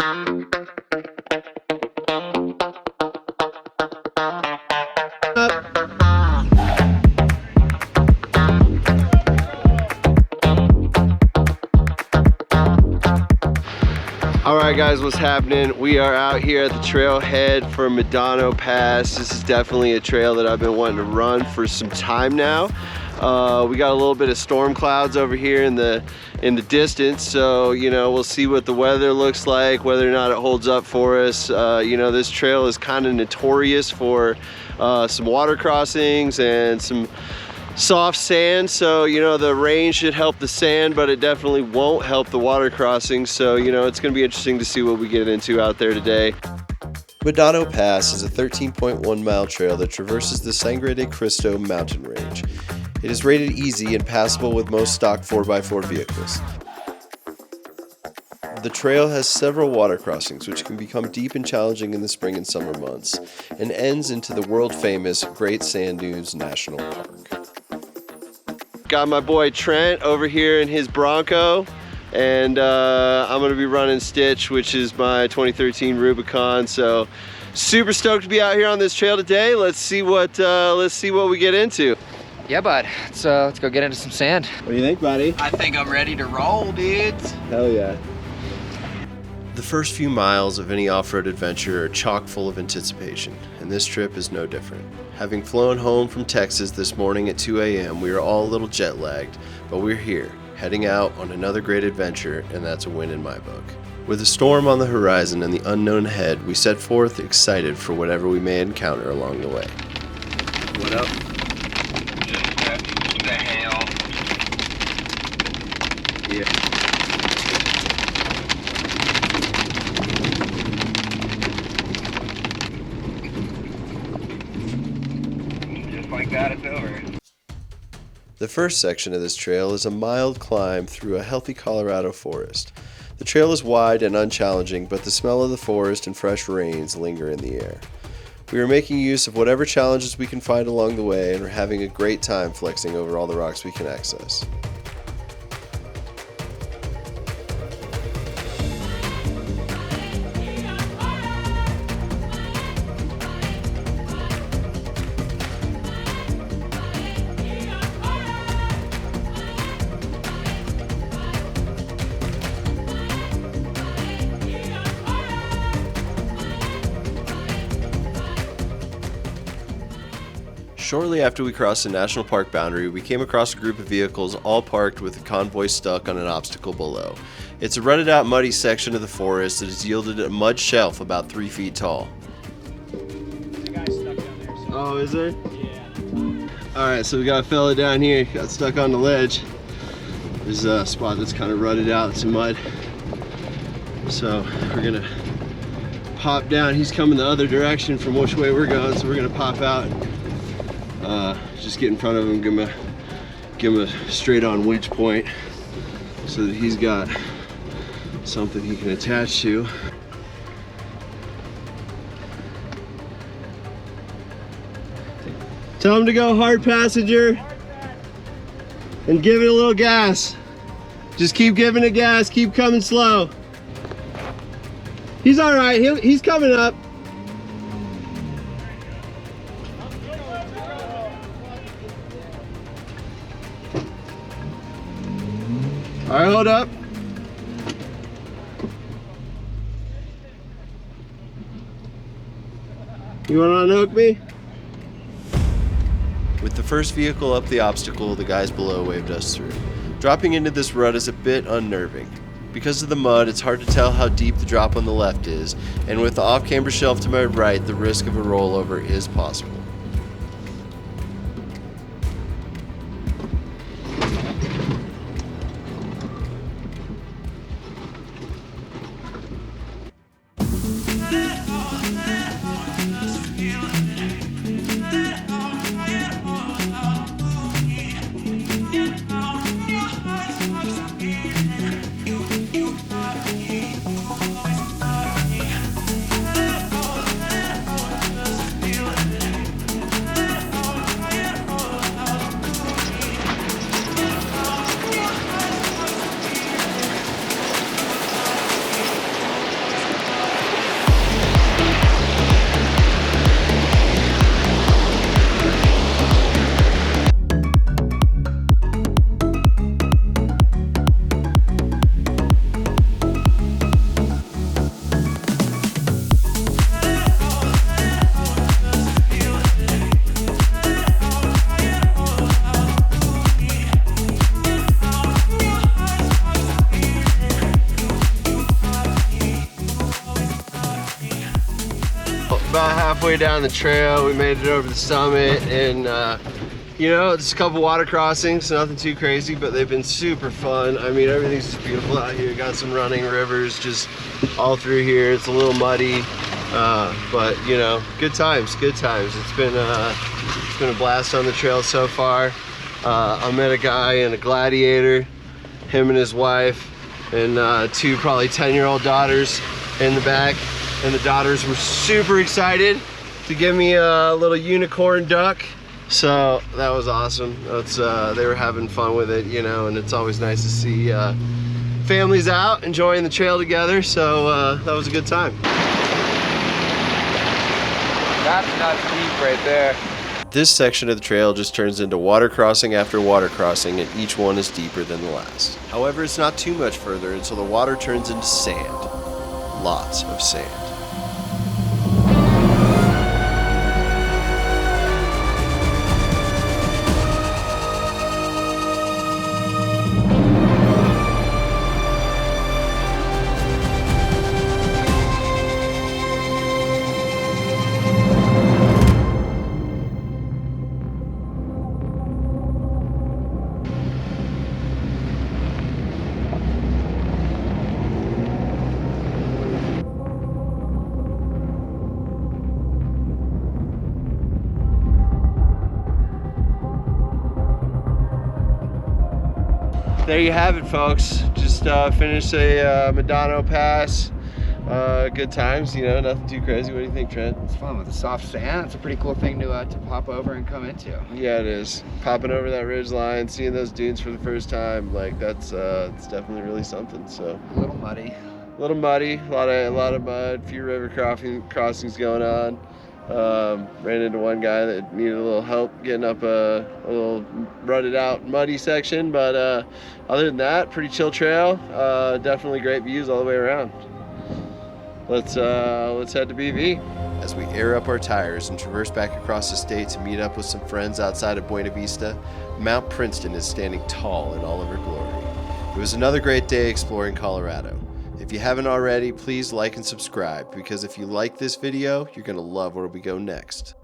Alright guys, what's happening? We are out here at the trailhead for Medano Pass. This is definitely a trail that I've been wanting to run for some time now. We got a little bit of storm clouds over here in the distance, so you know, we'll see what the weather looks like, whether or not it holds up for us. You know, this trail is kind of notorious for some water crossings and some soft sand, so you know, the rain should help the sand, but it definitely won't help the water crossing. So you know, it's going to be interesting to see what we get into out there today. Medano Pass is a 13.1 mile trail that traverses the Sangre De Christo mountain range. It is rated easy and passable with most stock 4x4 vehicles. The trail has several water crossings which can become deep and challenging in the spring and summer months, and ends into the world famous Great Sand Dunes National Park. Got my boy Trent over here in his Bronco, and I'm gonna be running Stitch, which is my 2013 Rubicon. So super stoked to be out here on this trail today. Let's see what we get into. Yeah, bud. Let's go get into some sand. What do you think, buddy? I think I'm ready to roll, dudes. Hell yeah. The first few miles of any off-road adventure are chock full of anticipation, and this trip is no different. Having flown home from Texas this morning at 2 a.m., we are all a little jet lagged, but we're here, heading out on another great adventure, and that's a win in my book. With a storm on the horizon and the unknown ahead, we set forth excited for whatever we may encounter along the way. What up? What the hell? Yeah. Like that, it's over. The first section of this trail is a mild climb through a healthy Colorado forest. The trail is wide and unchallenging, but the smell of the forest and fresh rains linger in the air. We are making use of whatever challenges we can find along the way, and are having a great time flexing over all the rocks we can access. Shortly after we crossed the national park boundary, we came across a group of vehicles all parked with a convoy stuck on an obstacle below. It's a rutted out muddy section of the forest that has yielded a mud shelf about 3 feet tall. The guy's stuck down there. So. Oh, is there? Yeah. Alright, so we got a fella down here, got stuck on the ledge. There's a spot that's kind of rutted out, some mud. So we're gonna pop down. He's coming the other direction from which way we're going, so we're gonna pop out. Just get in front of him, give him a straight on winch point so that he's got something he can attach to. Tell him to go hard, passenger, and give it a little gas. Just keep giving it gas, keep coming slow. He's all right, he's coming up. All right, hold up. You want to unhook me? With the first vehicle up the obstacle, the guys below waved us through. Dropping into this rut is a bit unnerving. Because of the mud, it's hard to tell how deep the drop on the left is, and with the off-camber shelf to my right, the risk of a rollover is possible. halfway down the trail. We made it over the summit, and you know, it's a couple water crossings, nothing too crazy, but they've been super fun. I mean, everything's just beautiful out here. Got some running rivers just all through here. It's a little muddy, but you know, good times, good times. It's been a blast on the trail so far. I met a guy in a Gladiator, him and his wife, and two probably 10-year-old daughters in the back, and the daughters were super excited to give me a little unicorn duck. So that was awesome. That's they were having fun with it, you know, and it's always nice to see families out enjoying the trail together. So that was a good time. That's not deep right there. This section of the trail just turns into water crossing after water crossing, and each one is deeper than the last. However, it's not too much further until the water turns into sand. Lots of sand. There you have it, folks. Just finished a Medano Pass. Good times, you know, nothing too crazy. What do you think, Trent? It's fun with the soft sand. It's a pretty cool thing to pop over and come into. Yeah, it is. Popping over that ridge line, seeing those dunes for the first time, like that's it's definitely really something. So A little muddy. a little muddy, a lot of mud, few river crossings going on. Ran into one guy that needed a little help getting up a little rutted out muddy section, but other than that, pretty chill trail. Definitely great views all the way around. Let's head to BV. As we air up our tires and traverse back across the state to meet up with some friends outside of Buena Vista, Mount Princeton is standing tall in all of her glory. It was another great day exploring Colorado. If you haven't already, please like and subscribe, because if you like this video, you're going to love where we go next.